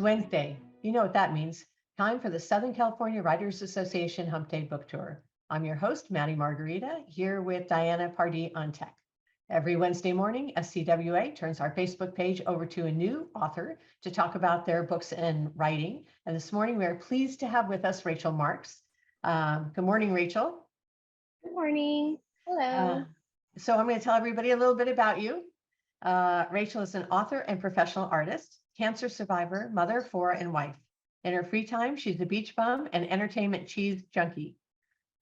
Wednesday. You know what that means. Time for the Southern California Writers Association Hump Day Book Tour. I'm your host, Maddie Margarita, here with Diana Pardee on tech. Every Wednesday morning, SCWA turns our Facebook page over to a new author to talk about their books and writing. And this morning, we are pleased to have with us Rachel Marks. Good morning, Rachel. Good morning. Hello. So I'm going to tell everybody a little bit about you. Rachel is an author and professional artist, cancer survivor, mother of four, and wife. In her free time, she's a beach bum and entertainment cheese junkie.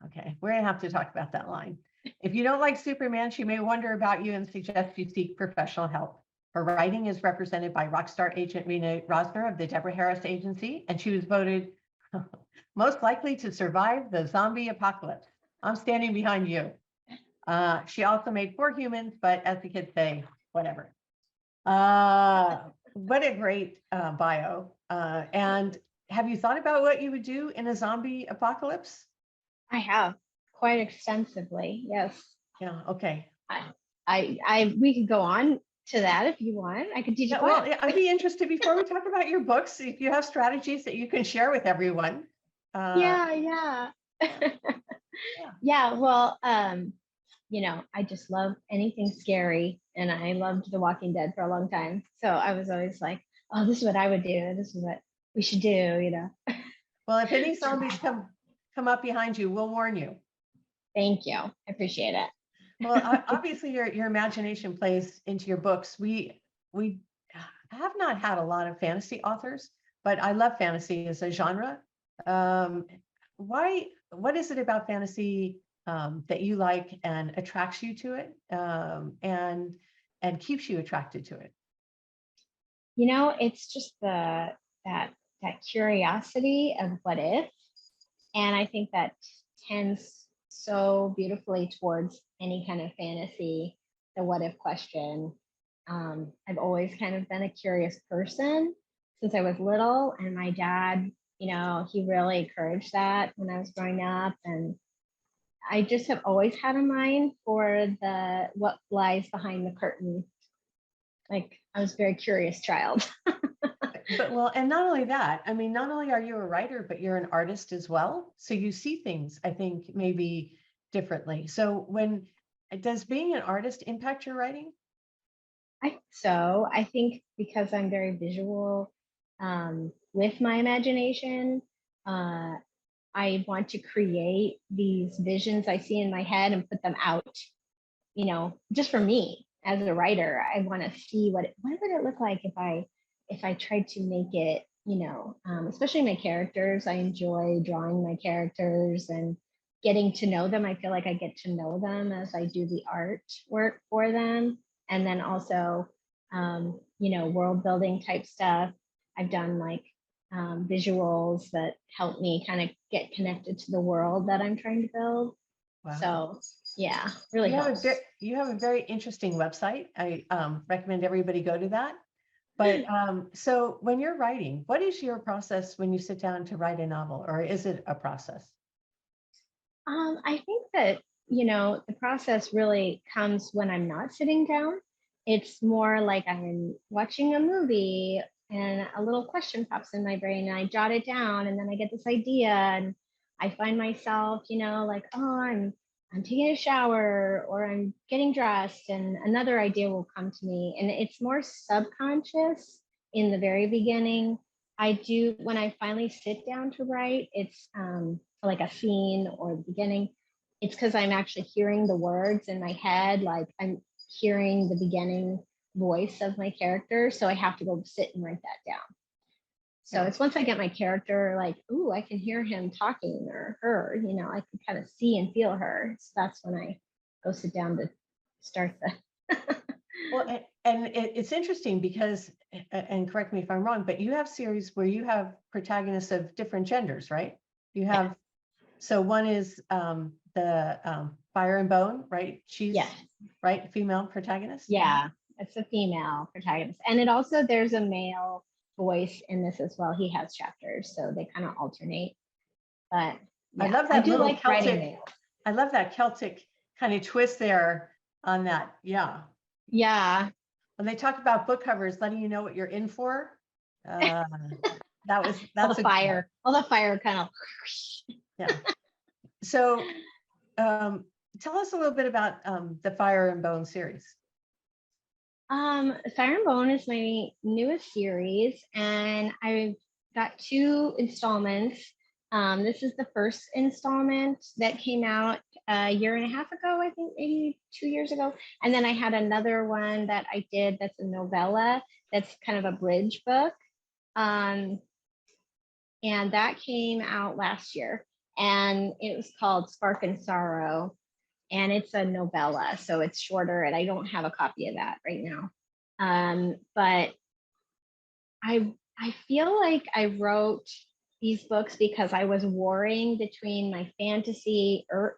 Okay, we're going to have to talk about that line. If you don't like Superman, she may wonder about you and suggest you seek professional help. Her writing is represented by rock star agent Rena Rossner of the Deborah Harris Agency, and she was voted most likely to survive the zombie apocalypse. I'm standing behind you. She also made 4 humans, but as the kids say, whatever. What a great bio. And have you thought about what you would do in a zombie apocalypse? I have quite extensively. Yes. Yeah. Okay. We could go on to that if you want. I could teach you. Well, I'd be interested before we talk about your books, if you have strategies that you can share with everyone. Yeah. Well, I just love anything scary, and I loved The Walking Dead for a long time. So I was always like, oh, this is what I would do. This is what we should do, Well, if any zombies come up behind you, we'll warn you. Thank you. I appreciate it. Well, obviously your imagination plays into your books. We have not had a lot of fantasy authors, but I love fantasy as a genre. What is it about fantasy that you like and attracts you to it, and keeps you attracted to it? It's just that curiosity of what if, and I think that tends so beautifully towards any kind of fantasy, the what if question. I've always kind of been a curious person since I was little, and my dad, he really encouraged that when I was growing up, and I just have always had a mind for what lies behind the curtain. Like, I was a very curious child. And not only that, I mean, not only are you a writer, but you're an artist as well. So you see things, I think, maybe differently. So does being an artist impact your writing? I think because I'm very visual with my imagination, I want to create these visions I see in my head and put them out, just for me as a writer. I want to see what would it look like if I tried to make it, especially my characters. I enjoy drawing my characters and getting to know them. I feel like I get to know them as I do the art work for them. And then also, world building type stuff. I've done like visuals that help me kind of get connected to the world that I'm trying to build. Wow. So yeah, really helps. You have a very interesting website. I recommend everybody go to that. But so when you're writing, what is your process when you sit down to write a novel, or is it a process? I think that, the process really comes when I'm not sitting down. It's more like I'm watching a movie and a little question pops in my brain and I jot it down, and then I get this idea and I find myself, like, oh, I'm taking a shower or I'm getting dressed and another idea will come to me. And it's more subconscious in the very beginning. When I finally sit down to write, it's like a scene or the beginning, it's because I'm actually hearing the words in my head, like I'm hearing the beginning voice of my character. So I have to go sit and write that down. So it's once I get my character, like, ooh, I can hear him talking, or her, I can kind of see and feel her. So that's when I go sit down to start the. Well, and it's interesting because, and correct me if I'm wrong, but you have series where you have protagonists of different genders, right? You have, so one is the Fire and Bone, right? She's right, female protagonist. Yeah, it's a female protagonist, and there's a male voice in this as well. He has chapters, so they kind of alternate. But I love that little Celtic. I love that Celtic kind of twist there on that. Yeah. Yeah. When they talk about book covers, letting you know what you're in for. Uh, all that's the a good one. fire, all the fire kind of. Yeah. So tell us a little bit about the Fire and Bone series. Fire and Bone is my newest series, and I've got 2 installments. This is the first installment that came out a year and a half ago, I think maybe 2 years ago. And then I had another one that I did that's a novella that's kind of a bridge book. And that came out last year, and it was called Spark and Sorrow. And it's a novella, so it's shorter, and I don't have a copy of that right now. But I feel like I wrote these books because I was warring between my fantasy, or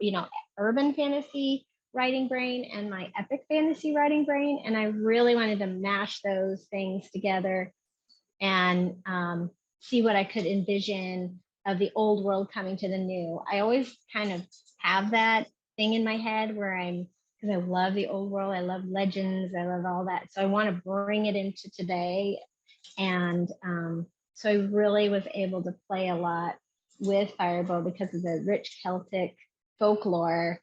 urban fantasy writing brain and my epic fantasy writing brain, and I really wanted to mash those things together and see what I could envision of the old world coming to the new. I always kind of have that thing in my head where because I love the old world, I love legends, I love all that. So I want to bring it into today. And so I really was able to play a lot with Fireball because of the rich Celtic folklore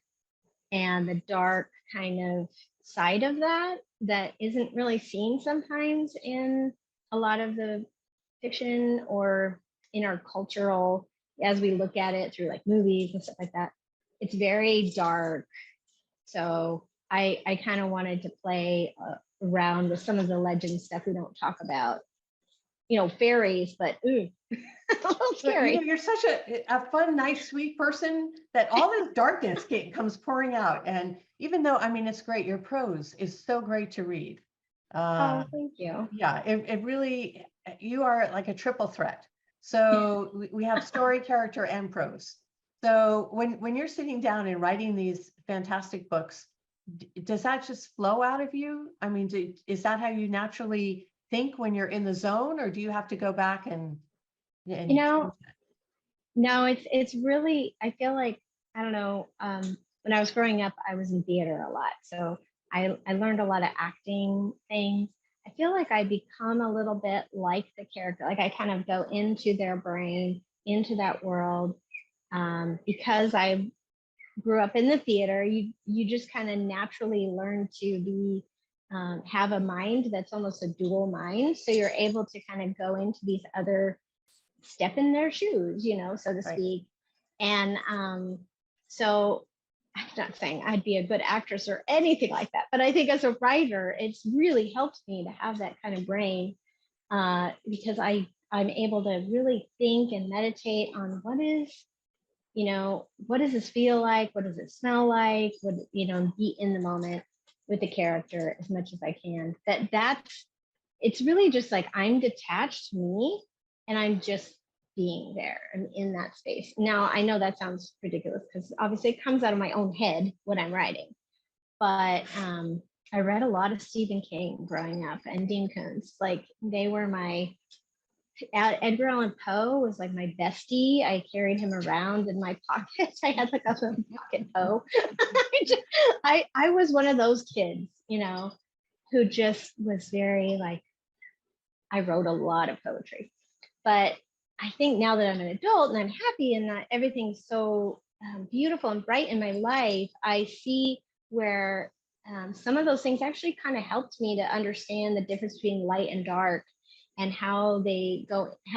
and the dark kind of side of that isn't really seen sometimes in a lot of the fiction or in our cultural, as we look at it through like movies and stuff like that. It's very dark. So I kind of wanted to play around with some of the legend stuff we don't talk about. Fairies, but ooh, a little scary. You're such a fun, nice, sweet person that all this darkness comes pouring out. And even though, I mean, it's great, your prose is so great to read. Oh, thank you. Yeah, it really, you are like a triple threat. So we have story, character, and prose. So when you're sitting down and writing these fantastic books, does that just flow out of you? I mean, is that how you naturally think when you're in the zone, or do you have to go back and no, it's really, I feel like, I don't know, when I was growing up, I was in theater a lot. So I learned a lot of acting things. I feel like I become a little bit like the character. Like I kind of go into their brain, into that world. Because I grew up in the theater, you just kind of naturally learn to be have a mind that's almost a dual mind. So you're able to kind of go into these other, step in their shoes, so to speak. And so I'm not saying I'd be a good actress or anything like that, but I think as a writer, it's really helped me to have that kind of brain because I'm able to really think and meditate on what does this feel like? What does it smell like? What, be in the moment with the character as much as I can. It's really just like I'm detached me and I'm just being there and in that space. Now, I know that sounds ridiculous because obviously it comes out of my own head when I'm writing, but I read a lot of Stephen King growing up and Dean Koontz. Like they were Edgar Allan Poe was like my bestie. I carried him around in my pocket. I had like a little pocket Poe. I was one of those kids, who just was very like, I wrote a lot of poetry. But I think now that I'm an adult and I'm happy and that everything's so beautiful and bright in my life, I see where some of those things actually kind of helped me to understand the difference between light and dark and how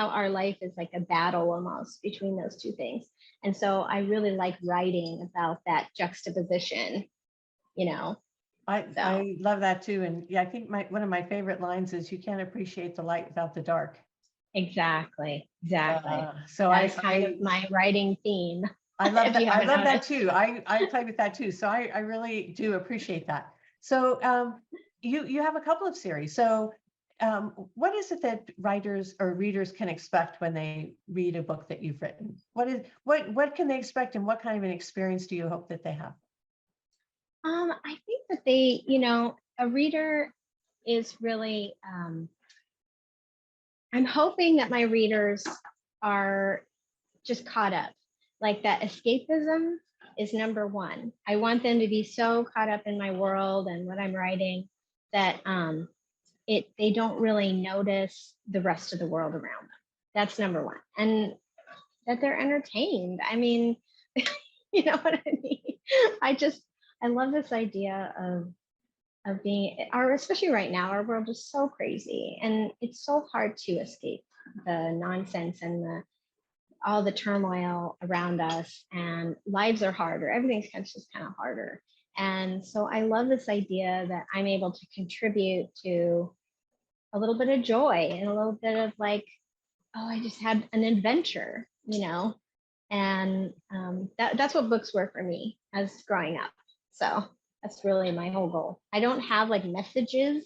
our life is like a battle almost between those two things. And so I really like writing about that juxtaposition, I love that too. And yeah, I think one of my favorite lines is you can't appreciate the light without the dark. Exactly. So that's kind of my writing theme. I love that. I love that too. I play with that too. So I really do appreciate that. So you have a couple of series. So what is it that writers or readers can expect when they read a book that you've written? What can they expect, and what kind of an experience do you hope that they have? I think that a reader is really, I'm hoping that my readers are just caught up. Like that escapism is number one. I want them to be so caught up in my world and what I'm writing that they don't really notice the rest of the world around them. That's number one. And that they're entertained. I mean, you know what I mean? I love this idea of being, especially right now, our world is so crazy and it's so hard to escape the nonsense and all the turmoil around us, and lives are harder. Everything's just kind of harder. And so I love this idea that I'm able to contribute to a little bit of joy and a little bit of like, oh, I just had an adventure, and that's what books were for me as growing up. So that's really my whole goal. I don't have like messages.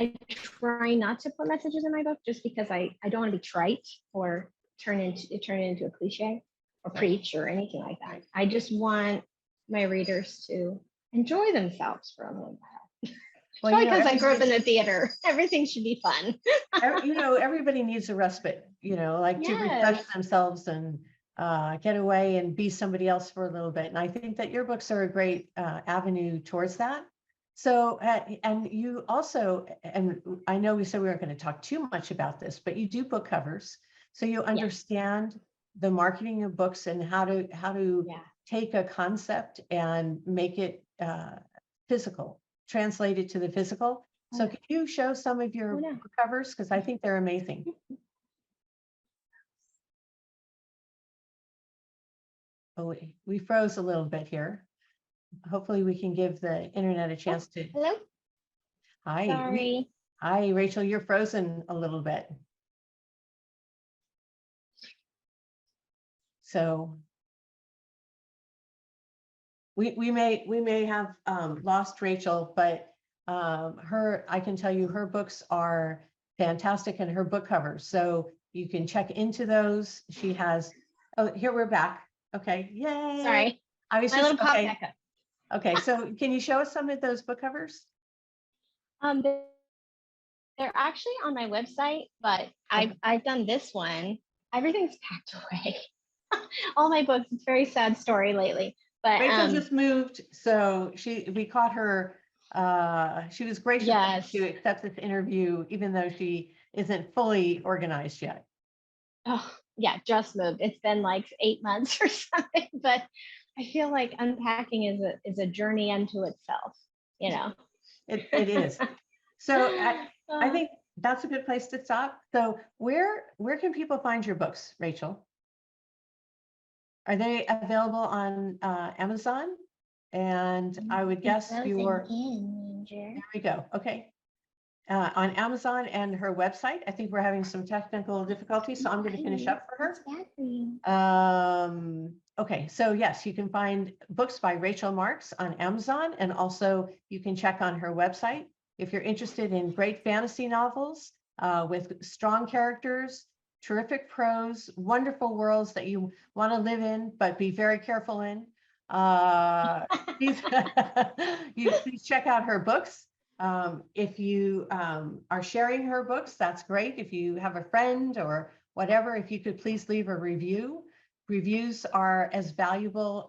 I try not to put messages in my book just because I don't want to be trite or turn it into a cliche or preach or anything like that. I just want my readers to enjoy themselves for a little while. Well, because I grew up in the theater, everything should be fun. Everybody needs a respite, like to refresh themselves and get away and be somebody else for a little bit. And I think that your books are a great avenue towards that. So, and you also, and I know we said we weren't going to talk too much about this, but you do book covers. So you understand the marketing of books and how to take a concept and make it physical, translate it to the physical. So can you show some of your book covers? Because I think they're amazing. Oh, we froze a little bit here. Hopefully we can give the internet a chance to. Hello? Hi. Sorry. Hi, Rachel, you're frozen a little bit. So we may have lost Rachel, but I can tell you her books are fantastic and her book covers. So you can check into those. She has, oh, here we're back. Okay, yay. Sorry. I was My just, little pop back up. Okay, so can you show us some of those book covers? They're actually on my website, but I've done this one. Everything's packed away. All my books. It's a very sad story lately. But Rachel just moved, so we caught her. She was gracious to accept this interview, even though she isn't fully organized yet. Oh yeah, just moved. It's been like 8 months or something, but I feel like unpacking is a journey unto itself. It is. So I think that's a good place to stop. So where can people find your books, Rachel? Are they available on Amazon? And I would guess there we go. Okay. On Amazon and her website. I think we're having some technical difficulties, so I'm going to finish up for her. Okay, so yes, you can find books by Rachel Marks on Amazon, and also you can check on her website. If you're interested in great fantasy novels with strong characters, terrific prose, wonderful worlds that you want to live in, but be very careful in, please, please check out her books. If you are sharing her books, that's great. If you have a friend or whatever, if you could please leave a review. Reviews are as valuable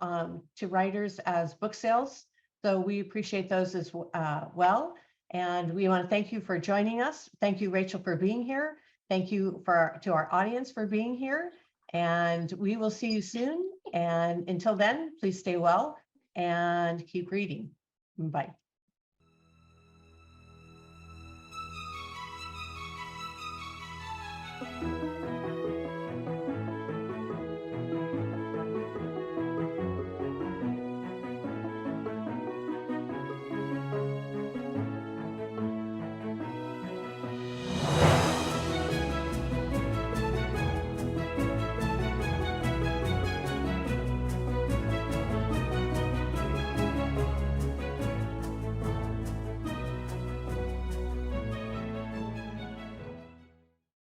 to writers as book sales. So we appreciate those as well. And we want to thank you for joining us. Thank you, Rachel, for being here. Thank you to our audience for being here. And we will see you soon. And until then, please stay well and keep reading. Bye.